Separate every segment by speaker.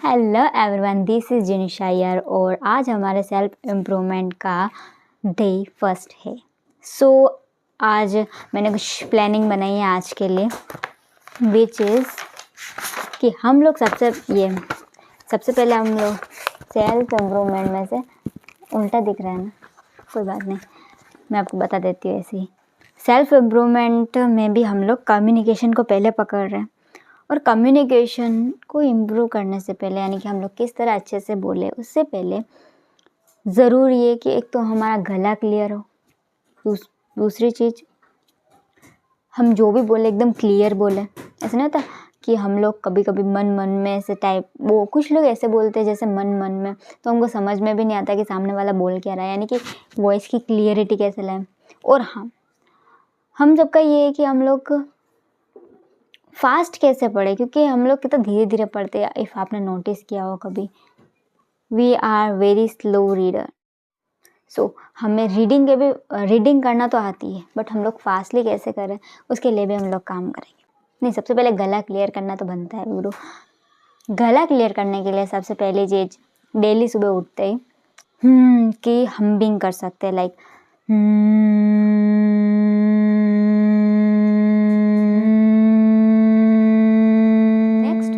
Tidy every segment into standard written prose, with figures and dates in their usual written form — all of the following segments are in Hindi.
Speaker 1: हेलो एवरीवन, दिस इज़ जिनिशा यार और आज हमारे सेल्फ इम्प्रूवमेंट का डे फर्स्ट है। आज मैंने कुछ प्लानिंग बनाई है आज के लिए, विच इज़ कि हम लोग सबसे पहले हम लोग सेल्फ इम्प्रूवमेंट में से उल्टा दिख रहा है ना, कोई बात नहीं, मैं आपको बता देती हूँ। ऐसे ही सेल्फ इम्प्रूवमेंट में भी हम लोग कम्युनिकेशन को पहले पकड़ रहे हैं और कम्युनिकेशन को इम्प्रूव करने से पहले, यानी कि हम लोग किस तरह अच्छे से बोले, उससे पहले ज़रूरी है कि एक तो हमारा गला क्लियर हो, दूसरी चीज़ हम जो भी बोले एकदम क्लियर बोले। ऐसा नहीं होता कि हम लोग कभी कभी मन में ऐसे वो कुछ लोग ऐसे बोलते हैं जैसे मन में, तो हमको समझ में भी नहीं आता कि सामने वाला बोल क्या रहा है, यानी कि वॉइस की क्लियरिटी कैसे लाएं। और हाँ, हम सबका ये है कि हम लोग फास्ट कैसे पढ़े, क्योंकि हम लोग कितना धीरे धीरे पढ़ते हैं। इफ़ आपने नोटिस किया हो कभी, we are very slow reader. So हमें रीडिंग करना तो आती है, बट हम लोग फास्टली कैसे करें उसके लिए भी हम लोग काम करेंगे। नहीं, सबसे पहले गला क्लियर करना तो बनता है गुरु। गला क्लियर करने के लिए सबसे पहली चीज़, डेली सुबह उठते ही कि हम्बिंग कर सकते हैं, लाइक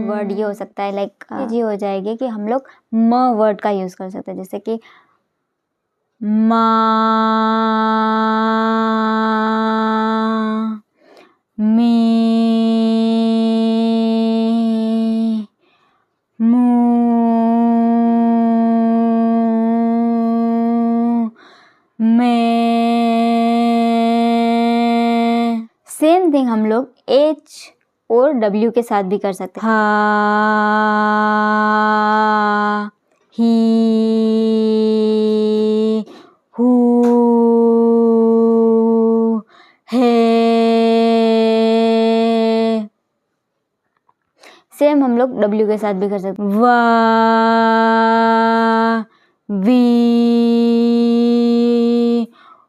Speaker 1: वर्ड ये हो सकता है, लाइक ये हो जाएगी कि हम लोग म वर्ड का यूज़ कर सकते हैं, जैसे कि माँ, मी, मू, मैं। सेम थिंग हम लोग एच और W के साथ भी कर सकते हैं। हा, ही, हु, हे। सेम हम लोग W के साथ भी कर सकते हैं। वा, वी,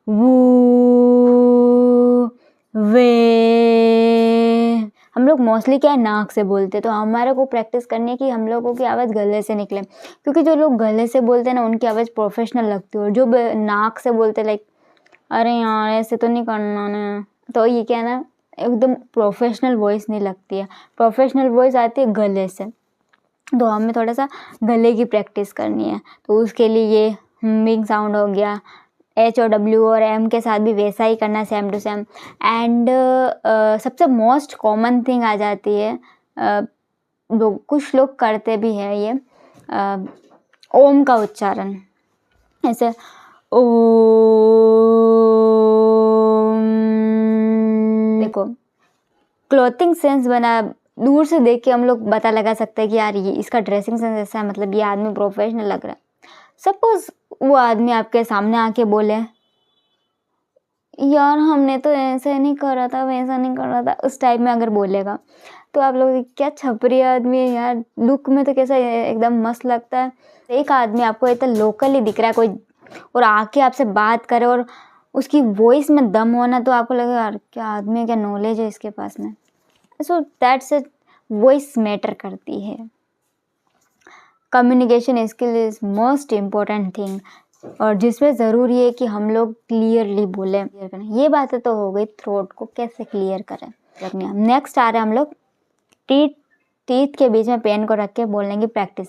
Speaker 1: वू, वे। हम लोग मोस्टली क्या है, नाक से बोलते, तो हमारे को प्रैक्टिस करनी है कि हम लोगों की आवाज़ गले से निकले, क्योंकि जो लोग गले से बोलते हैं ना, उनकी आवाज़ प्रोफेशनल लगती है, और जो नाक से बोलते लाइक अरे यार ऐसे तो नहीं करना ना, तो ये क्या ना, एकदम प्रोफेशनल वॉइस नहीं लगती है। प्रोफेशनल वॉइस आती है गले से, तो हमें थोड़ा सा गले की प्रैक्टिस करनी है। तो उसके लिए ये हमिंग साउंड हो गया, H और W और M के साथ भी वैसा ही करना, सेम टू सेम। एंड सबसे मोस्ट कॉमन थिंग आ जाती है, कुछ लोग करते भी हैं ये, ओम का उच्चारण, ऐसे ओम। देखो, क्लोथिंग सेंस बना, दूर से देख के हम लोग पता लगा सकते हैं कि यार ये इसका ड्रेसिंग सेंस ऐसा है, मतलब ये आदमी प्रोफेशनल लग रहा है। सपोज वो आदमी आपके सामने आके बोले यार हमने तो ऐसे नहीं करा था, वैसा नहीं कर रहा था, उस टाइप में अगर बोलेगा तो आप लोग क्या छपरी आदमी है यार, लुक में तो कैसा एकदम मस्त लगता है। एक आदमी आपको इतना लोकली दिख रहा है कोई, और आके आपसे बात करे और उसकी वॉइस में दम होना, तो आपको लगेगा यार क्या आदमी है, क्या नॉलेज है इसके पास में। So that's it, voice matter करती है। Communication skill is most important thing, और जिसमें ज़रूरी है कि हम लोग क्लियरली बोलें। ये बातें तो हो गई थ्रोट को कैसे क्लियर करें। नेक्स्ट आ रहा है हम लोग टीथ के बीच में पेन को रख के बोलने की प्रैक्टिस।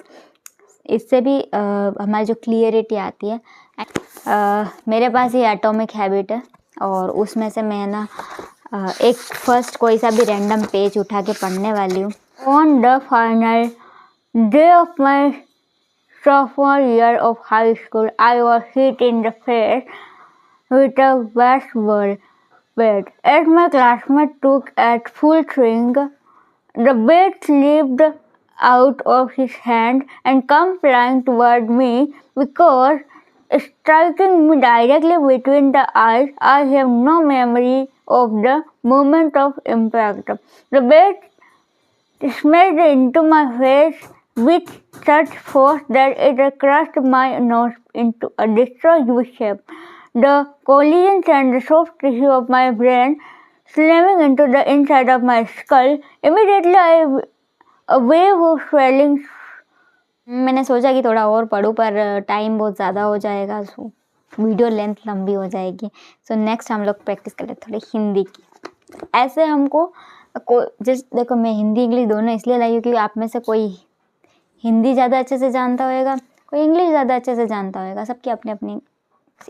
Speaker 1: इससे भी हमारी जो क्लियरिटी आती है। मेरे पास ये एटॉमिक हैबिट है, और उसमें से मैं ना एक फर्स्ट कोई सा भी रैंडम पेज उठा के पढ़ने वाली हूँ। On the final day of my sophomore year of high school, I was hit in the face with a baseball bat. As my classmate took at full swing, the bat slipped out of his hand and came flying toward me. Because striking me directly between the eyes, I have no memory of the moment of impact. The bat smashed into my face with such force that it crushed my nose into a destroyed shape. The collision sent the soft tissue of my brain slamming into the inside of my skull. Immediately, a wave of swelling मैंने सोचा कि थोड़ा और पढूँ पर टाइम बहुत ज़्यादा हो जाएगा, सो वीडियो लेंथ लंबी हो जाएगी। सो नेक्स्ट हम लोग प्रैक्टिस करें थोड़ी हिंदी की। ऐसे हमको जैसे देखो, मैं हिंदी इंग्लिश दोनों इसलिए लाई हूँ क्योंकि आप में से कोई हिंदी ज़्यादा अच्छे से जानता होगा, कोई इंग्लिश ज़्यादा अच्छे से जानता होगा, सबकी अपनी अपनी,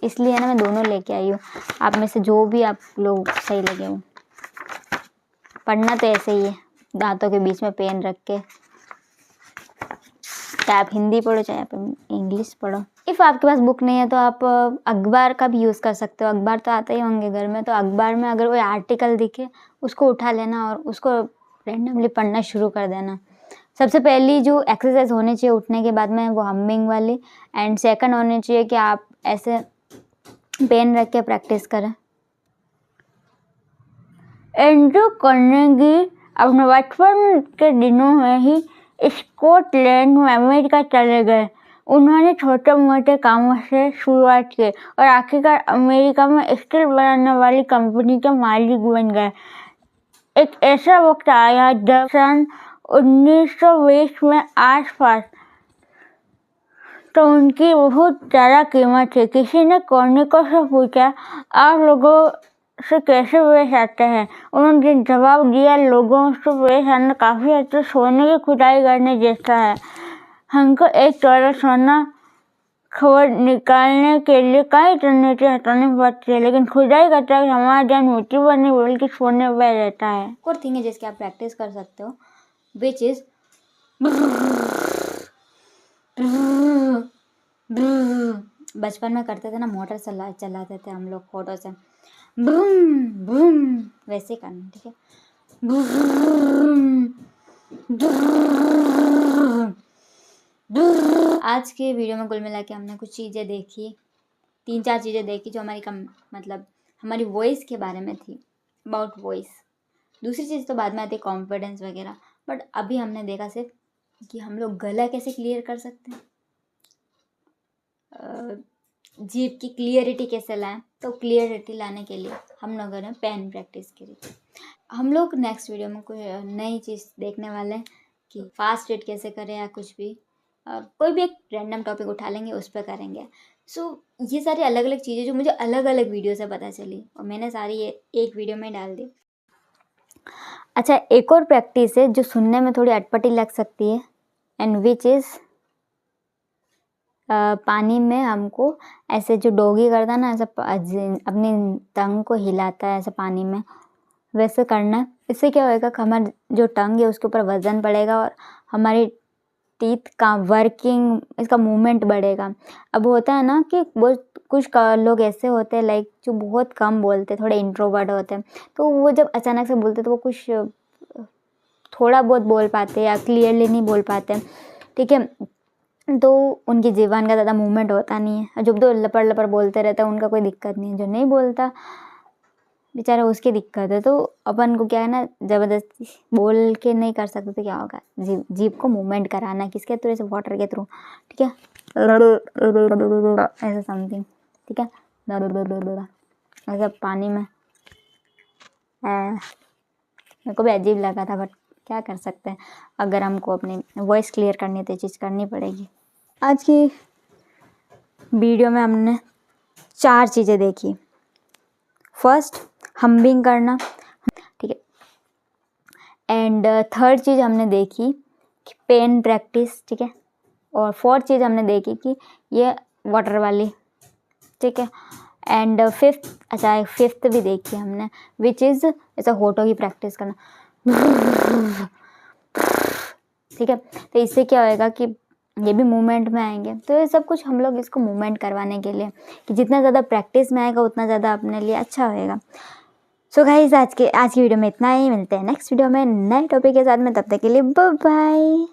Speaker 1: इसलिए ना मैं दोनों लेके आई हूँ। आप में से जो भी आप लोग सही लगे हो। पढ़ना तो ऐसे ही है, दांतों के बीच में पेन रख के, चाहे आप हिंदी पढ़ो चाहे आप इंग्लिश पढ़ो। इफ़ आपके पास बुक नहीं है तो आप अखबार का भी यूज़ कर सकते हो। अखबार तो आते ही होंगे घर में, तो अखबार में अगर कोई आर्टिकल दिखे उसको उठा लेना और उसको रैंडमली पढ़ना शुरू कर देना। सबसे पहली जो एक्सरसाइज होनी चाहिए उठने के बाद में वो हमिंग वाली, एंड सेकंड होनी चाहिए कि आप ऐसे पेन रख के प्रैक्टिस करें। एंड्रू कार्नेगी अपने बचपन के दिनों में ही स्कॉटलैंड में अमेरिका चले गए। उन्होंने छोटे मोटे कामों से शुरुआत की और आखिरकार अमेरिका में स्टील बनाने वाली कंपनी के मालिक बन गए। एक ऐसा वक्त आया जब सन 1920 में आसपास तो उनकी बहुत ज़्यादा कीमत थी। किसी ने कार्नेगी से पूछा, आप लोगों से कैसे पेश आते हैं? उन्होंने जवाब दिया, लोगों से पेश आना काफ़ी अच्छा सोने की खुदाई करने जैसा है। हमको एक टुकड़ा सोना खबर निकालने के लिए कई टर्नेटी हटाने पड़ती है, लेकिन खुदाई करते वक्त हमारा ध्यान मिट्टी पर नहीं बल्कि सोने पर रहता है। एक और थिंग है जिसकी आप प्रैक्टिस कर सकते हो, विच इज बचपन में करते थे ना, मोटर चलाते थे हम लोग फोटो से, बूम बूम वैसे करना, ठीक है। आज के वीडियो में कुल मिला के हमने कुछ चीज़ें देखी, 3-4 चीज़ें देखी जो हमारी मतलब हमारी वॉइस के बारे में थी, अबाउट वॉइस। दूसरी चीज़ तो बाद में आती है, कॉन्फिडेंस वगैरह, बट अभी हमने देखा सिर्फ कि हम लोग गला कैसे क्लियर कर सकते हैं, जीभ की क्लियरिटी कैसे लाएं। तो क्लियरिटी लाने के लिए हम लोगों ने पेन प्रैक्टिस करी। हम लोग नेक्स्ट वीडियो में कोई नई चीज़ देखने वाले हैं कि फास्ट रीड कैसे करें या कुछ भी, कोई भी एक रैंडम टॉपिक उठा लेंगे, उस पर करेंगे। सो ये सारी अलग अलग चीज़ें जो मुझे अलग अलग वीडियो से पता चली और मैंने सारी ये एक वीडियो में डाल दी। अच्छा, एक और प्रैक्टिस है जो सुनने में थोड़ी अटपटी लग सकती है, एंड विच इज़ पानी में हमको ऐसे जो डॉगी करता है ना, ऐसे अपनी टंग को हिलाता है ऐसे पानी में, वैसे करना है। इससे क्या होएगा कि हमारा जो टंग है उसके ऊपर वज़न पड़ेगा और हमारी टीथ का वर्किंग, इसका मूवमेंट बढ़ेगा। अब होता है ना कि बहुत कुछ लोग ऐसे होते हैं लाइक जो बहुत कम बोलते हैं, थोड़े इंट्रोवर्ट होते हैं, तो वो जब अचानक से बोलते तो वो कुछ थोड़ा बहुत बोल पाते हैं या क्लियरली नहीं बोल पाते, ठीक है। तो उनकी ज़ुबान का ज़्यादा मूवमेंट होता नहीं है। जो तो लपड़ लपड़ बोलते रहता है उनका कोई दिक्कत नहीं है, जो नहीं बोलता बेचारा उसकी दिक्कत है। तो अपन को क्या है ना, ज़बरदस्ती बोल के नहीं कर सकते तो क्या होगा, जीभ को मूवमेंट कराना, किसके थ्रू, ऐसे वाटर के थ्रू, ठीक है, ऐसा समथिंग, ठीक है, ऐसा पानी में। मेरे को भी अजीब लगा था, बट क्या कर सकते हैं, अगर हमको अपनी वॉइस क्लियर करनी है तो ये चीज़ करनी पड़ेगी। आज की वीडियो में हमने 4 चीज़ें देखी। फर्स्ट, हम्बिंग करना, ठीक है, एंड थर्ड चीज़ हमने देखी कि पेन प्रैक्टिस, ठीक है, और फोर्थ चीज़ हमने देखी कि ये वाटर वाली, ठीक है, एंड फिफ्थ भी देखी हमने, विच इज़ ऐसा होठों की प्रैक्टिस करना, ठीक है। तो इससे क्या होएगा कि ये भी मूवमेंट में आएंगे। तो ये सब कुछ हम लोग इसको मूवमेंट करवाने के लिए कि जितना ज़्यादा प्रैक्टिस में आएगा उतना ज़्यादा अपने लिए अच्छा होएगा। सो गाइस, आज की वीडियो में इतना ही। मिलते हैं नेक्स्ट वीडियो में नए टॉपिक के साथ में, तब तक के लिए बाय बाय।